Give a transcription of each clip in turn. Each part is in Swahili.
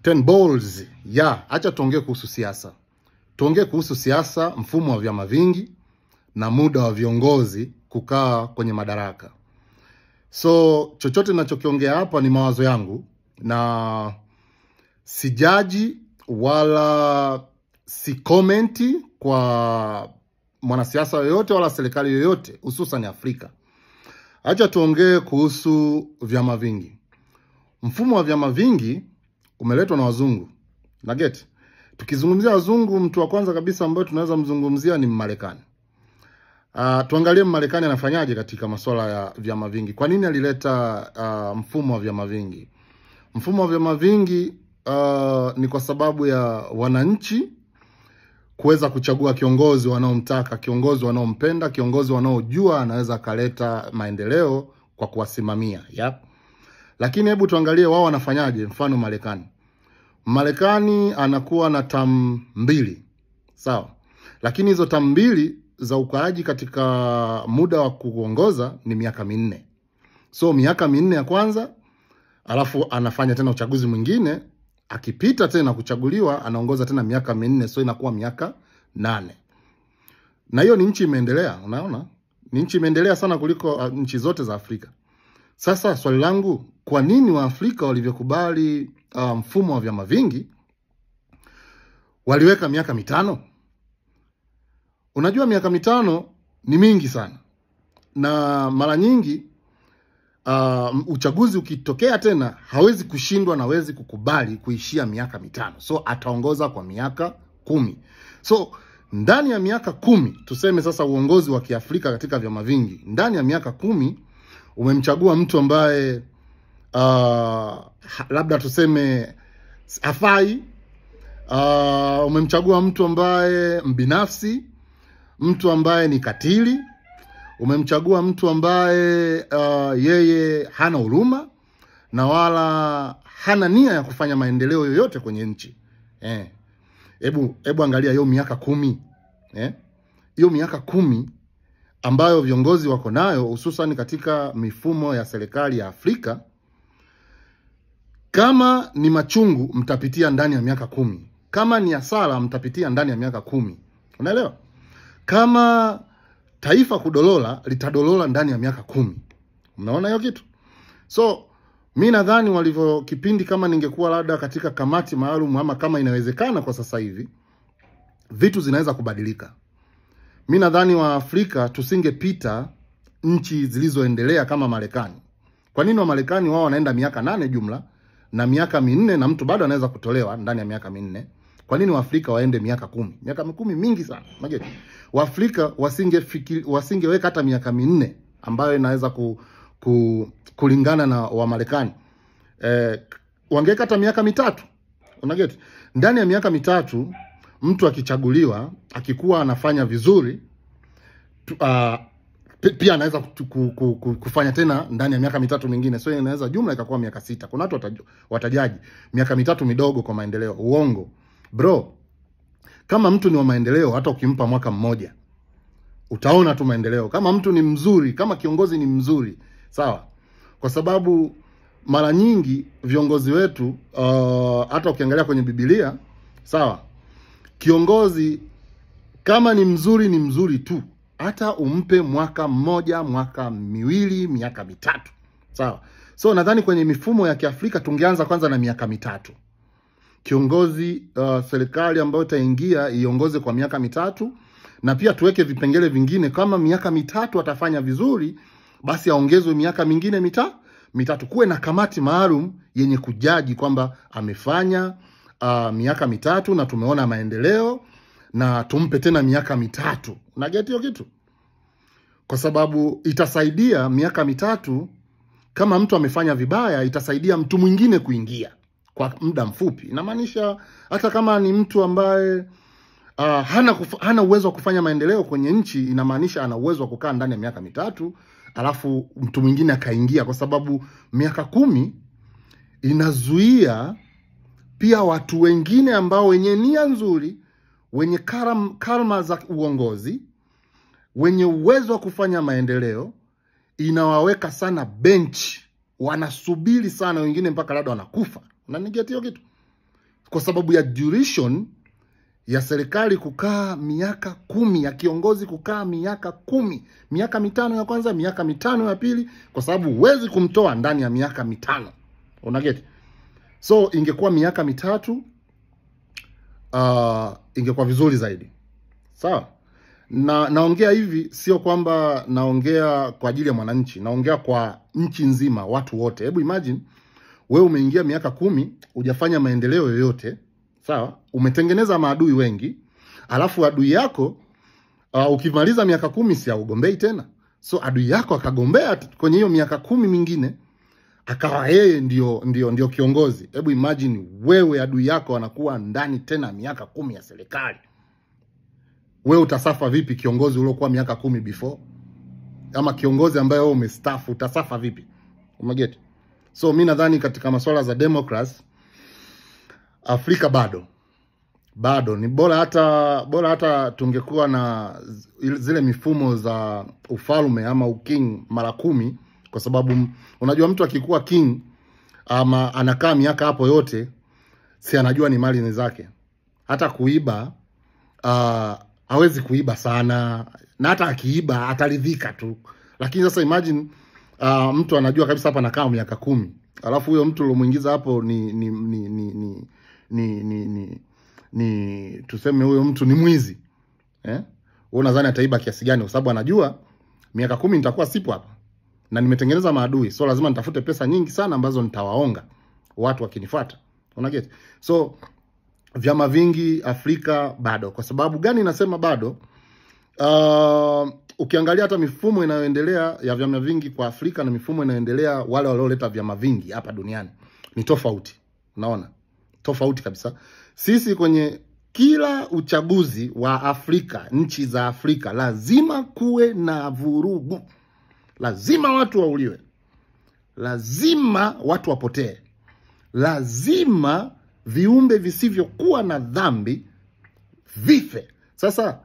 10 balls. Acha tuongee kuhusu siasa. Tuongee kuhusu siasa, mfumo wa vyama vingi na muda wa viongozi kukaa kwenye madaraka. So chochote ninachokiongea hapa ni mawazo yangu na sijaji wala si komenti kwa mwanasiasa yoyote wala serikali yoyote hususan Afrika. Acha tuongee kuhusu vyama vingi. Mfumo wa vyama vingi umeletwa na wazungu. Naget. Tukizungumzia wazungu, mtu wa kwanza kabisa ambaye tunaweza mzungumzia ni Marekani. Tuangalie Marekani anafanyaje katika masuala ya vyama vingi. Kwa nini alileta mfumo wa vyama vingi? Mfumo wa vyama vingi ni kwa sababu ya wananchi kuweza kuchagua kiongozi wanaomtaka, kiongozi wanaompenda, kiongozi wanaojua anaweza kaleta maendeleo kwa kuwasimamia. Lakini hebu tuangalie wao wanafanyaje. Mfano Marekani anakuwa na term 2. Sawa. Lakini hizo term 2 za ukaaji katika muda wa kuongoza ni miaka 4. So miaka 4 ya kwanza, alafu anafanya tena uchaguzi mwingine, akipita tena kuchaguliwa anaongoza tena miaka 4, so inakuwa miaka 8. Na hiyo ni nchi imeendelea, unaona? Ni nchi imeendelea sana kuliko nchi zote za Afrika. Sasa swali langu, kwa nini wa Afrika walivyokubali mfumo wa vyama vingi waliweka miaka 5? Unajua miaka 5 ni mingi sana. Na mara nyingi uchaguzi ukitokea tena hawezi kushindwa na hawezi kukubali kuishia miaka 5. So ataongoza kwa miaka 10. So ndani ya miaka 10, tuseme sasa uongozi wa Kiafrika katika vyama vingi, ndani ya miaka 10 umemchagua mtu ambaye labda tuseme afai, umemchagua mtu ambaye mbinafsi, mtu ambaye ni katili, umemchagua mtu ambaye yeye hana huruma na wala hana nia ya kufanya maendeleo yoyote kwenye nchi. Hebu angalia hiyo miaka 10. Hiyo miaka 10 ambayo viongozi wako nayo hususan katika mifumo ya serikali ya Afrika. Kama ni machungu mtapitia ndani ya miaka 10. Kama ni hasara mtapitia ndani ya miaka 10. Unaelewa? Kama taifa kudolola litadolola ndani ya miaka 10. Unaona hiyo kitu? So mimi nadhani walivyo kipindi, kama ningekuwa labda katika kamati maalum ama kama inawezekana kwa sasa hivi, vitu zinaweza kubadilika. Mimi nadhani wa Afrika tusingepita nchi zilizoendelea kama Marekani. Kwa nini wa Marekani wao wanaenda miaka 8 jumla na miaka 4 na mtu bado anaweza kutolewa ndani ya miaka 4? Kwa nini wa Afrika waende miaka 10? Miaka 10 mingi sana. Unajua? Wa Afrika wasingeweka hata miaka 4 ambayo inaweza kulingana na wa Marekani. Wangeweka hata miaka 3. Unajua? Ndani ya miaka 3 mtu akichaguliwa, akikuwa anafanya vizuri, pia anaweza kufanya tena ndani ya miaka 3 mingine. So inaweza jumla ikakuwa miaka 6. Kuna watu watajaji miaka 3 midogo kwa maendeleo. Uongo. Bro, kama mtu ni wa maendeleo, hata ukimpa mwaka mmoja utaona tu maendeleo. Kama mtu ni mzuri, kama kiongozi ni mzuri, sawa? Kwa sababu mara nyingi viongozi wetu, hata ukiangalia kwenye Biblia, sawa, kiongozi kama ni mzuri tu, hata umpe mwaka mmoja, mwaka 2, miaka 3. Sawa? So nadhani kwenye mifumo ya Kiafrika tungeanza kwanza na miaka 3. Kiongozi serikali ambayo itaingia iongoze kwa miaka 3, na pia tuweke vipengele vingine, kama miaka 3 atafanya vizuri basi aongezwe miaka mingine 3. Kuwe na kamati maalum yenye kujaji kwamba amefanya miaka 3 na tumeona maendeleo, na tumpe tena miaka 3. Unaget hiyo kitu? Kwa sababu itasaidia miaka 3, kama mtu amefanya vibaya itasaidia mtu mwingine kuingia kwa muda mfupi. Inamaanisha hata kama ni mtu ambaye hana uwezo wa kufanya maendeleo kwenye nchi, inamaanisha ana uwezo wa kukaa ndani ya miaka 3 alafu mtu mwingine akaingia, kwa sababu miaka 10 inazuia pia watu wengine ambao wenye nia nzuri, wenye karma za uongozi, wenye uwezo wa kufanya maendeleo, inawaweka sana bench, wanasubiri sana, wengine mpaka labda wanakufa. Unaniget hiyo kitu? kwa sababu ya duration ya serikali kukaa miaka 10, ya kiongozi kukaa miaka 10, miaka 5 ya kwanza, miaka 5 ya pili, kwa sababu huwezi kumtoa ndani ya miaka 5. Unaget? So ingekuwa miaka 3, ingekuwa vizuri zaidi. Sawa? Naongea hivi sio kwamba naongea kwa ajili ya mwananchi, naongea kwa nchi nzima, watu wote. Hebu imagine wewe umeingia miaka 10, hujafanya maendeleo yoyote. Sawa? Umetengeneza maadui wengi, alafu adui yako ukimaliza miaka 10 si augombei tena. So adui yako akagombea kwenye hiyo miaka 10 mingine, akawa yeye ndio kiongozi. Hebu imagine wewe adui yako anakuwa ndani tena miaka 10 ya serikali. Wewe utasafa vipi kiongozi uliokuwa miaka 10 before? Ama kiongozi ambaye wewe umestaafu utasafa vipi? Umeget? So mimi nadhani katika masuala za democracy Afrika bado ni bora hata tungekuwa na zile mifumo za ufalme ama uking mara 10, kwa sababu unajua mtu akikuwa king ama anakaa miaka hapo yote, si anajua ni mali ni zake. Hata kuiba hawezi kuiba sana, na hata akiiba ataridhika tu. Lakini sasa imagine mtu anajua kabisa hapa anakaa miaka 10, alafu huyo mtu ulomuingiza hapo ni tuseme huyo mtu ni mwizi. Wewe unadhani ataiba kiasi gani? Kwa sababu anajua miaka 10 nitakuwa sipo hapa na nimetengeneza maadui, so lazima nitafute pesa nyingi sana ambazo nitawaonga watu wakinifuata. Unaget? So vyama vingi Afrika bado. Kwa sababu gani nasema bado? Ukiangalia hata mifumo inayoendelea ya vyama vingi kwa Afrika na mifumo inayoendelea wale walioleta vyama vingi hapa duniani ni tofauti. Unaona? Tofauti kabisa. Sisi kwenye kila uchaguzi wa Afrika, nchi za Afrika, lazima kuwe na vurugu. Lazima watu wauliwe. Lazima watu wapotee. Lazima viumbe visivyokuwa na dhambi vife. Sasa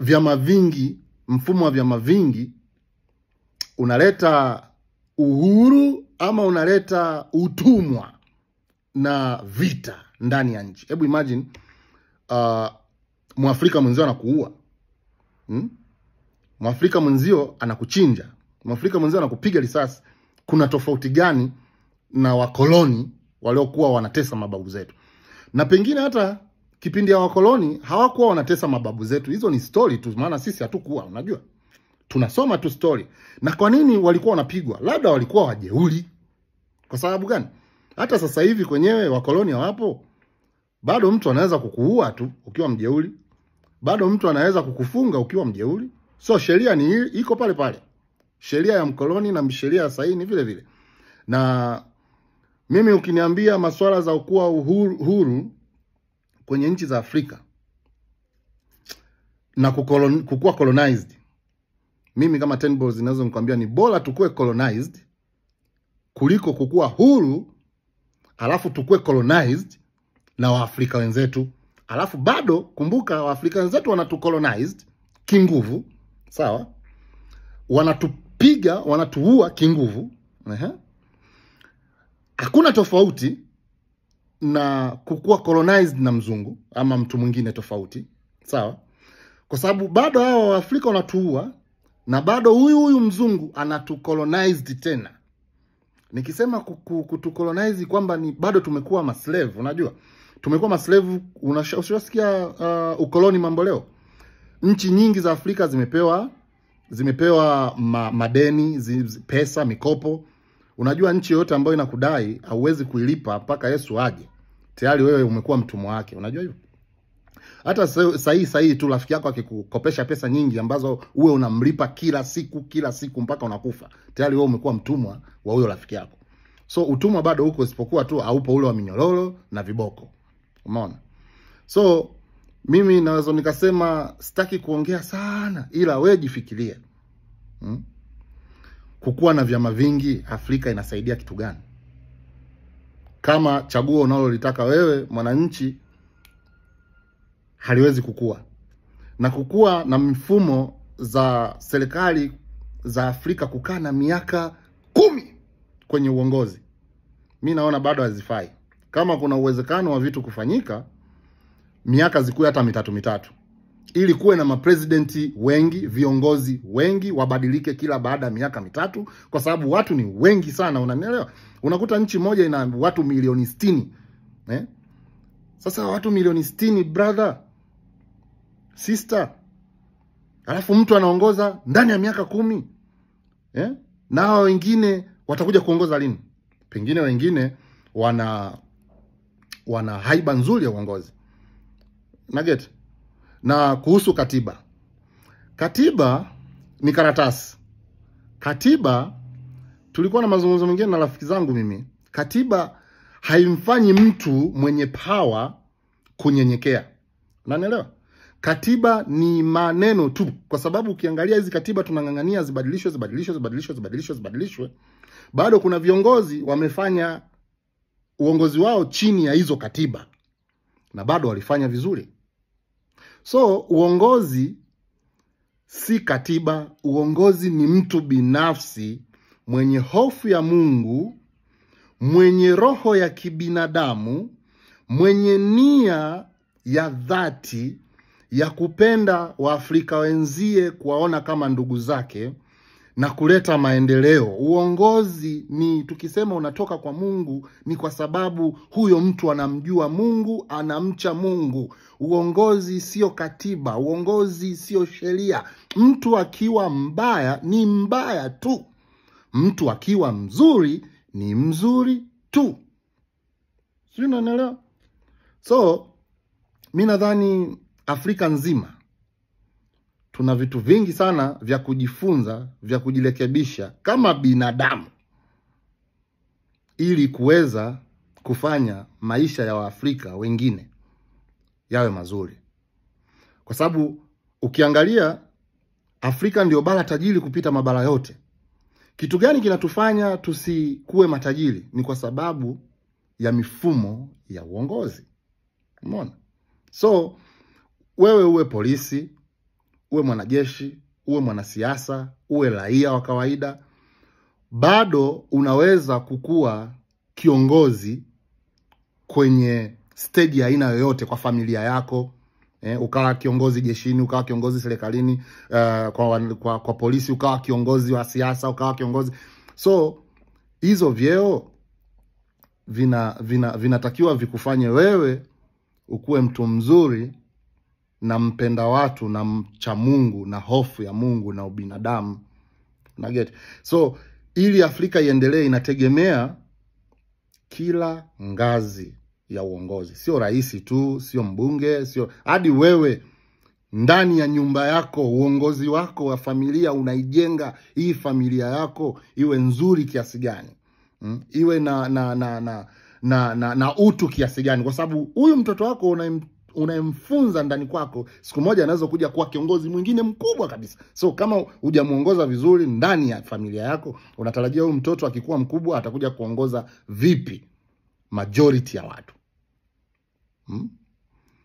vyama vingi, mfumo wa vyama vingi unaleta uhuru ama unaleta utumwa na vita ndani ya nchi. Hebu imagine Mwafrika mwenzio anakuua. Mwafrika mwenzio anakuchinja. Mwafrika mwenzio anakupiga risasi. Kuna tofauti gani na wakoloni waliokuwa wanatesa mababu zetu? Na pengine hata kipindi ya wakoloni hawakuwa wanatesa mababu zetu. Hizo ni story tu, maana sisi hatukuwa, unajua. Tunasoma tu story. Na kwa nini walikuwa wanapigwa? Labda walikuwa wajeuri. Kwa sababu gani? Hata sasa hivi kwenyewe wakoloni hawapo. Bado mtu anaweza kukuua tu ukiwa mjeuri. Bado mtu anaweza kukufunga ukiwa mjeuri. So sheria ni iko pale pale. Sheria ya mkoloni na sheria ya sahihi ni vile vile. Na mimi ukiniambia masuala za kuwa uhuru kwenye nchi za Afrika na kukua colonized, mimi kama Ten Balls ninaweza nikwambia ni bora tukue colonized kuliko kukua huru alafu tukue colonized na Waafrika wenzetu. Alafu bado kumbuka Waafrika wenzetu wanatucolonized kinguvu, sawa? Wanatupiga, wanatuua kinguvu. Hakuna tofauti na kukua colonized na mzungu ama mtu mwingine tofauti, sawa? Kwa sababu bado hao Waafrika wanatuua na bado huyu mzungu anatucolonized tena. Nikisema kutucolonize kwamba ni bado tumekuwa maslave, unajua? Tumekuwa maslave, unasikia ukoloni mambo leo. Nchi nyingi za Afrika zimepewa madeni, pesa, mikopo. Unajua nchi yote ambayo inakudai hauwezi kuilipa mpaka Yesu aje. Tayari wewe umekuwa mtumwa wake, unajua hivyo? Hata sahi tu rafiki yako akikukopesha pesa nyingi ambazo uwe unamlipa kila siku mpaka unakufa, tayari wewe umekuwa mtumwa wa huyo rafiki yako. So utumwa bado huko, isipokuwa tu haupo ule wa minyororo na viboko. Umeona? So mimi naweza nikasema sitaki kuongea sana, ila wewe jifikirie. Kukuwa na vyama vingi Afrika inasaidia kitu gani? Kama chaguo unalolitaka wewe mwananchi haliwezi kukua. Na kukua na mifumo za serikali za Afrika kukaa na miaka 10 kwenye uongozi. mimi naona bado hazifai. Kama kuna uwezekano wa vitu kufanyika, miaka zikuwe hata mitatu. Ili kuwe na mapresidenti wengi, viongozi wengi, wabadilike kila baada ya miaka mitatu, kwa sababu watu ni wengi sana, unanielewa? Unakuta nchi moja ina watu milioni 60. Sasa watu milioni 60, brother, sister, alafu mtu anaongoza ndani ya miaka 10. Na hao wengine watakuja kuongoza lini? Pengine wengine wana haiba nzuri ya uongozi. Nugget. Na kuhusu katiba. Katiba ni karatasi. Katiba, tulikuwa na mazungumzo mengine na rafiki zangu mimi. Katiba haimfanyi mtu mwenye power kunyenyekea. Unanielewa? Katiba ni maneno tu, kwa sababu ukiangalia hizi katiba tunang'ang'ania zibadilishwe. Bado kuna viongozi wamefanya uongozi wao chini ya hizo katiba na bado walifanya vizuri. So uongozi si katiba, uongozi ni mtu binafsi mwenye hofu ya Mungu, mwenye roho ya kibinadamu, mwenye nia ya dhati ya kupenda Waafrika wenzie, kuwaona kama ndugu zake na kuleta maendeleo. Uongozi ni, tukisema unatoka kwa Mungu, ni kwa sababu huyo mtu anamjua Mungu, anamcha Mungu. Uongozi sio katiba, uongozi sio sheria. Mtu akiwa mbaya ni mbaya tu, mtu akiwa mzuri ni mzuri tu. Sio, unanielewa? So mimi nadhani Afrika nzima tuna vitu vingi sana vya kujifunza, vya kujirekebisha kama binadamu, ili kuweza kufanya maisha ya Waafrika wengine yawe mazuri. Kwa sababu ukiangalia, Afrika ndio bara tajiri kupita mabara yote. Kitu gani kinatufanya tusikuwe matajiri? Ni kwa sababu ya mifumo ya uongozi. Umeona? So wewe uwe polisi, uwe mwanajeshi, uwe mwanasiasa, uwe raia wa kawaida, bado unaweza kukua kiongozi kwenye stage ya aina yoyote kwa familia yako. Ukawa kiongozi jeshini, ukawa kiongozi serikalini, kwa polisi, ukawa kiongozi wa siasa, ukawa kiongozi. So hizo vyeo vinatakiwa vikufanye wewe ukuwe mtu mzuri na mpenda watu na mcha Mungu na hofu ya Mungu na ubinadamu. Nugget. So ili Afrika iendelee inategemea kila ngazi ya uongozi. Sio rais tu, sio mbunge, sio hadi wewe ndani ya nyumba yako, uongozi wako wa familia unaijenga hii familia yako iwe nzuri kiasi gani. Iwe na utu kiasi gani, kwa sababu huyu mtoto wako unayemfunza ndani kwako, siku moja anaweza kuja kuwa kiongozi mwingine mkubwa kabisa. So kama hujamuongoza vizuri ndani ya familia yako, unatarajia huyu mtoto akikuwa mkubwa atakuja kuongoza vipi majority ya watu?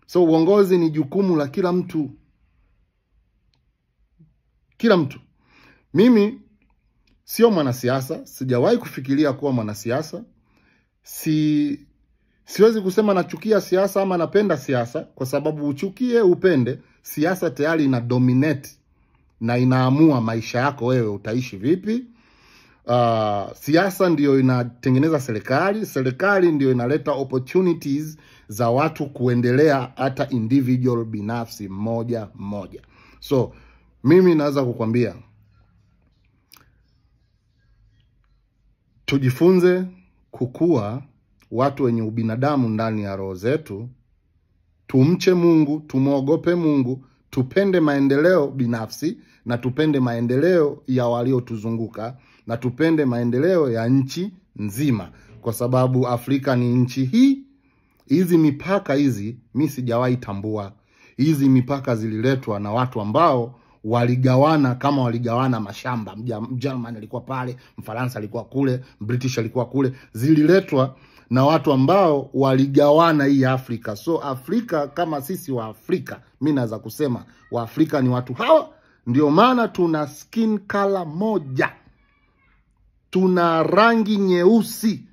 So uongozi ni jukumu la kila mtu. Kila mtu. Mimi sio mwanasiasa, sijawahi kufikiria kuwa mwanasiasa. Siwezi kusema nachukia siasa ama napenda siasa, kwa sababu uchukie upende, siasa tayari ina dominate na inaamua maisha yako wewe utaishi vipi. Siasa ndio inatengeneza serikali, serikali ndio inaleta opportunities za watu kuendelea, hata individual binafsi mmoja. So mimi naweza kukwambia tujifunze kukua watu wenye ubinadamu ndani ya roho zetu, tumche Mungu, tumuogope Mungu, tupende maendeleo binafsi na tupende maendeleo ya waliotuzunguka na tupende maendeleo ya nchi nzima, kwa sababu Afrika ni nchi hii. Hizi mipaka hizi mimi sijawahi tambua. Hizi mipaka zililetwa na watu ambao waligawana kama waligawana mashamba. Mjerumani alikuwa pale, Mfaransa alikuwa kule, British alikuwa kule. Zililetwa na watu ambao waligawana hii Afrika. So Afrika kama sisi wa Afrika, mimi naweza kusema wa Afrika ni watu hawa. Ndio maana tuna skin color moja, tuna rangi nyeusi,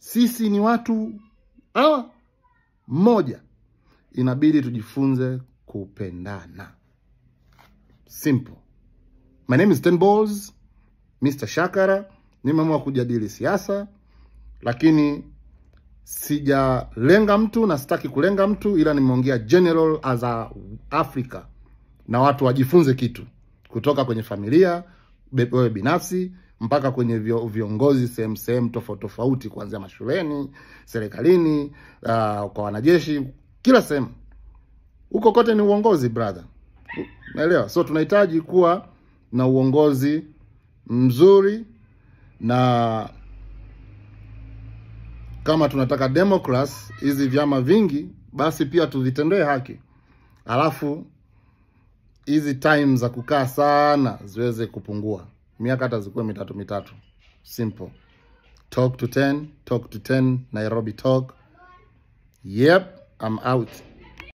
Sisi ni watu mmoja. Inabidi tujifunze kupendana. Simple. My name is Ten Balls, Mr. Shakara. Nimeamua kujadili siasa, lakini sijalenga mtu na sitaki kulenga mtu, ila nimeongea general as a Africa. Na watu wajifunze kitu kutoka kwenye familia, wewe binafsi, mpaka kwenye viongozi sehemu tofauti, kuanzia mashuleni, serikalini, kwa wanajeshi, kila sehemu. Huko kote ni uongozi, brother. Naelewa. So tunahitaji kuwa na uongozi mzuri, na kama tunataka democracy, hizi vyama vingi, basi pia tuvitendee haki. Alafu hizi time za kukaa sana ziweze kupungua. Miaka hata zikuwe mitatu. Simple. Talk to 10, Nairobi Talk. Yep, I'm out.